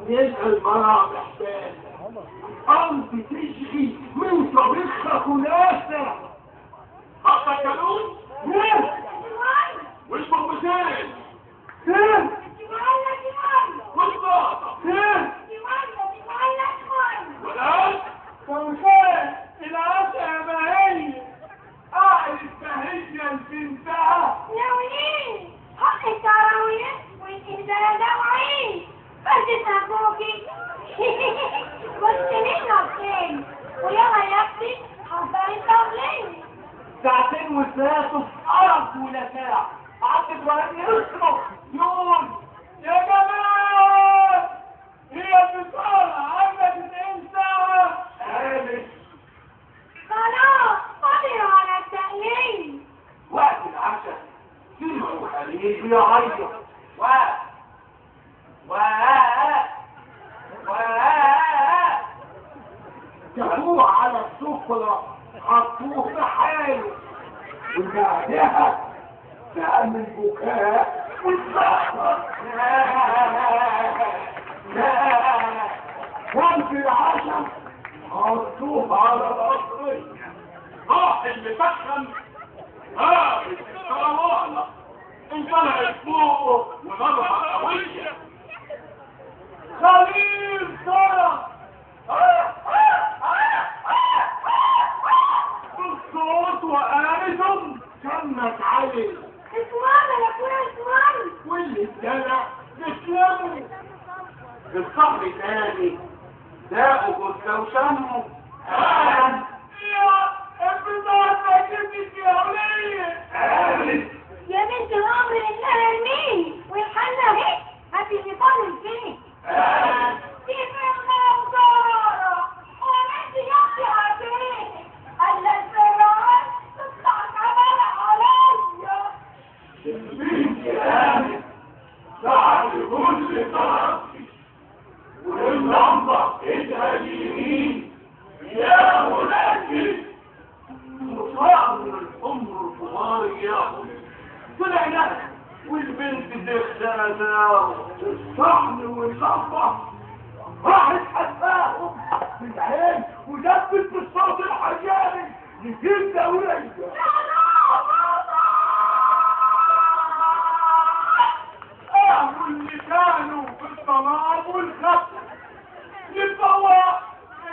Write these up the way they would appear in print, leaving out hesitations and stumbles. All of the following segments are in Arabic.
يسأل مراجع تاني أنت تشغي من طبيخك وناسك حتى كانون؟ ليه؟ وش بقبتين؟ ليه؟ والباطة؟ ليه؟ والآن؟ فوشان العشاء يا بهية أعرف بهية البنتها يا وليه حق التراويح والإنسان دوعين فردت أبوكي والسنين نصين ويلا يا أختي حبايب طاولين ساعتين وثلاثة في أرض ولا ساعة عدت ورقة يصرف يقول يا جماعة هي بطالة عندها 90 ساعة قالت خلاص قدروا على التأليل وقت العشاء سمعوا الخليل بيعيط جابوه على السفرة حطوه في حاله وبعدها سأل البكاء والسهر وقت العشاء حطوه على الأرض راح اللي سخن الكرامانة انطلعت فوقه ونظرة قوية خليل صرخ بالصوت وآلة كانت عليه اسمعنا يا اخويا اسمعنا واللي اتدلع يسلموا الصبر تاني داقوا جثة وشموا يا البضاعة ما جبتش يا ولية يا بنت الأمر إنها المين والحلة هيك هاتي شيطان الفين كيف المنظرة وانت يحكي عدين ألا الزراعة تطلع كمان عليا بنتي قامت بعد كل طرفي واللمبة ايدها اليمين يا منجد مصاب من الأمر الفضارية طلعنا والبنت دخلتها الصحن واللمبة راحت حفاهم من العين ودبت بالصوت الحجاري لجلد أولية اللي كانوا في الطلاب والخط يبقوا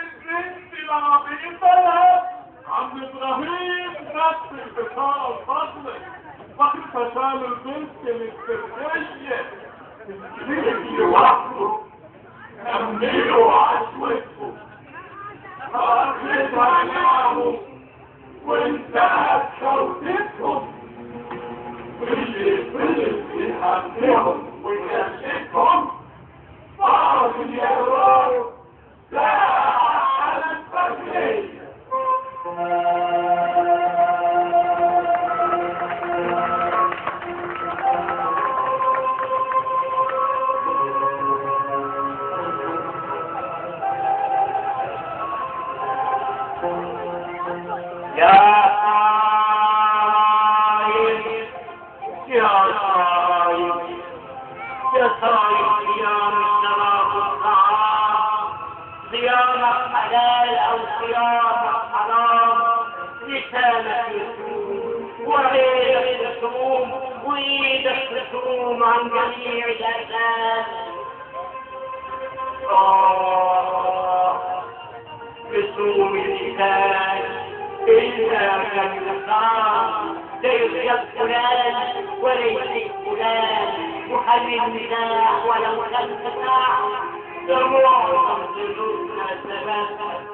البنت العبيطة عم ابراهيم خط البطاقة الفضل فقد فشال البنت السرية اللي وحده كملوا عشوته فأخذها معه وانتهت شوتتهم واللي فضل في حقهم ويكشفهم بعض اليهود ساعة على الفجرية صيام الشراب والطعام صيام حلال او صيام حرام لسانك يصوم وعينك تصوم وايدك تصوم عن جميع الاسباب يصوم اللسان الا كالنصارى ليس فلان وليس فلان محل النزاع ولو كان فتاح دموعهم ذنوبنا ثلاثة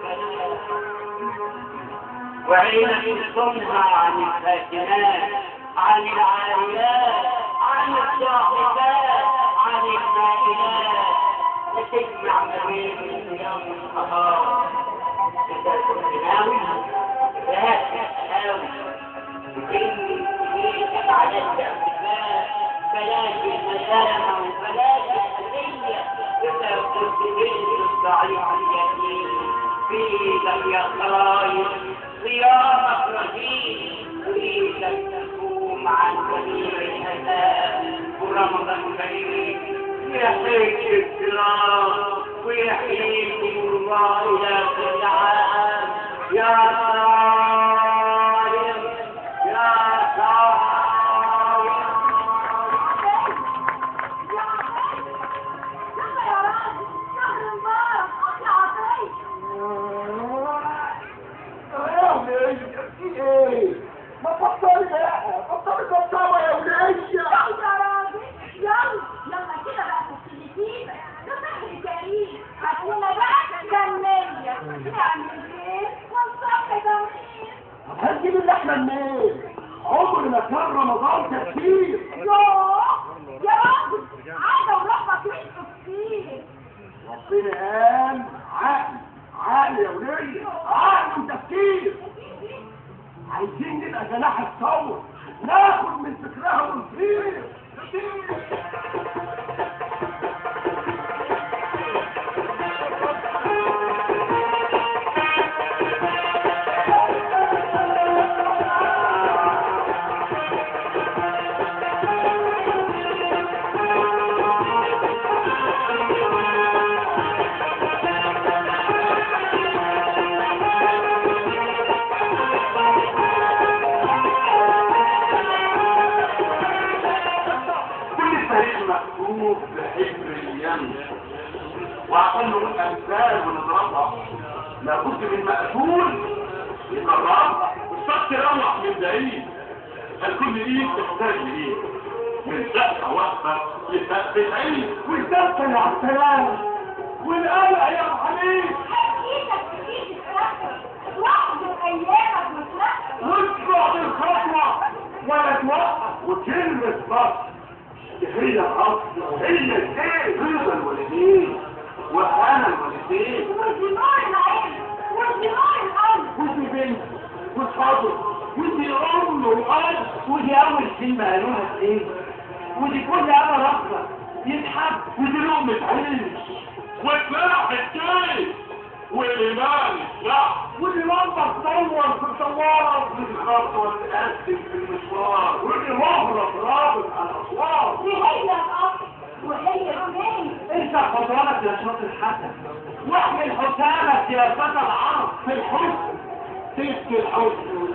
وعينك تصمها عن الساكنات عن العاريات عن الصاحبات عن المائلات لتجمع ما بين الصيام والقضاء تناول لا تحاول بكلمة تجيك على الاعتماد بلاش المسامة وبلاش الأذية إذا كنت بنت الضعيف اليتيم فيك يا خايف صيامك رهيب أريدك تقوم عن جميع الأذى ورمضان كريم يحييك الكرام ويحييكم الله إلى كل عام يا صائم يا صائم. ما تفضل بقى تفضل الضبطاوة يا ولية. يا راجل يلا كده بقى تسليتين ده سحر كريم هتقولنا بقى جنية نعمل ايه والصبح تمخير. هنجيب اللحمة منين؟ عمر ما كان رمضان تفكير. يا راجل عايزة وربك رزق كتير. ربنا قال عقل يا ولية، عقل وتفكير. عايزين نبقى جناح الثور ناخد من فكرها ونطير. مكتوب بحبر اليمن وعشان نقول امثال ونضربها لابد من مقتول يقربها والشخص يروح من بعيد. الكل ايد تحتاج لايد من شقه واقفه لسقف عيد والدفه يا عالسلام والقلق يا ابو حميد. ايدك في ايد الفرق واحدة ايامك متلقى واطلع بالخطوه ولا توقف وكلمه بس هي الأصل هي الشيء رضا الوالدين وأنا الوالدين ودماء العين ودماء القلب ودي بنت وصدر ودي أم وأب ودي أول كلمة قالوها إيه ودي كل أمر رفضة يتحب ودي لقمة عيش وسلاح الجيش والإيمان الشعب ودي لمبة تدور في الدوارة ودي خطوة تقدم في المشوار ودي مهرة رابط على الأسوار. دي هي الأصل وهي الجنين. انت خطوانك يا شاطر الحسن واحمل حسامك يا فتى العرب في الحسن تسكي الحسن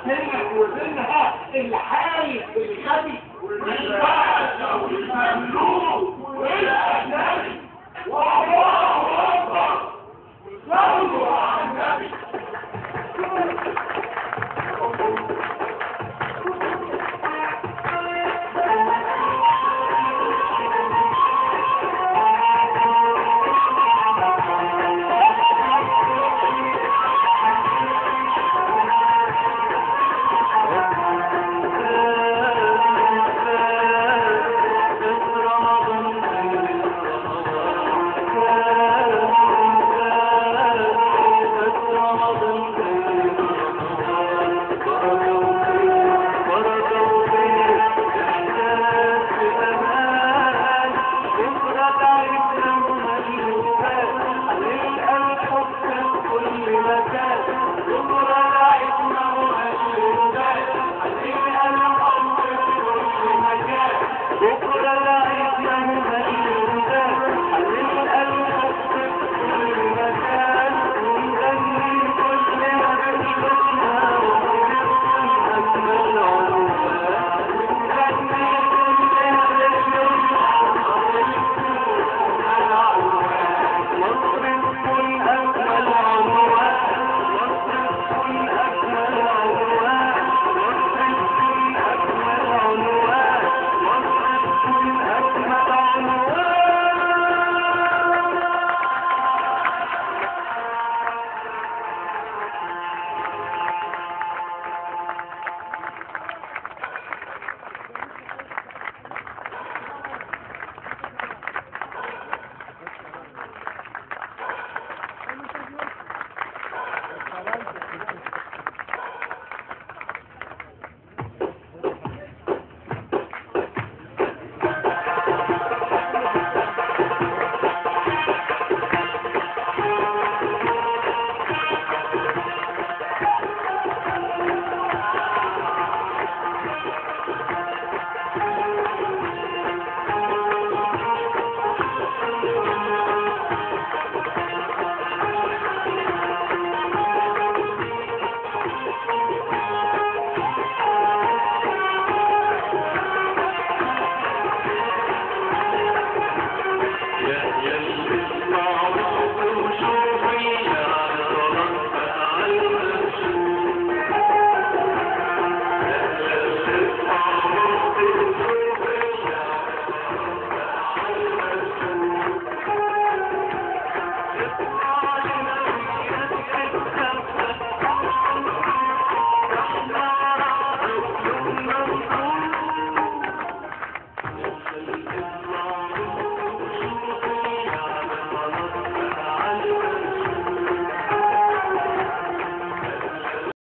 سنك وزنها الحايف الغبي والباشا والمملوك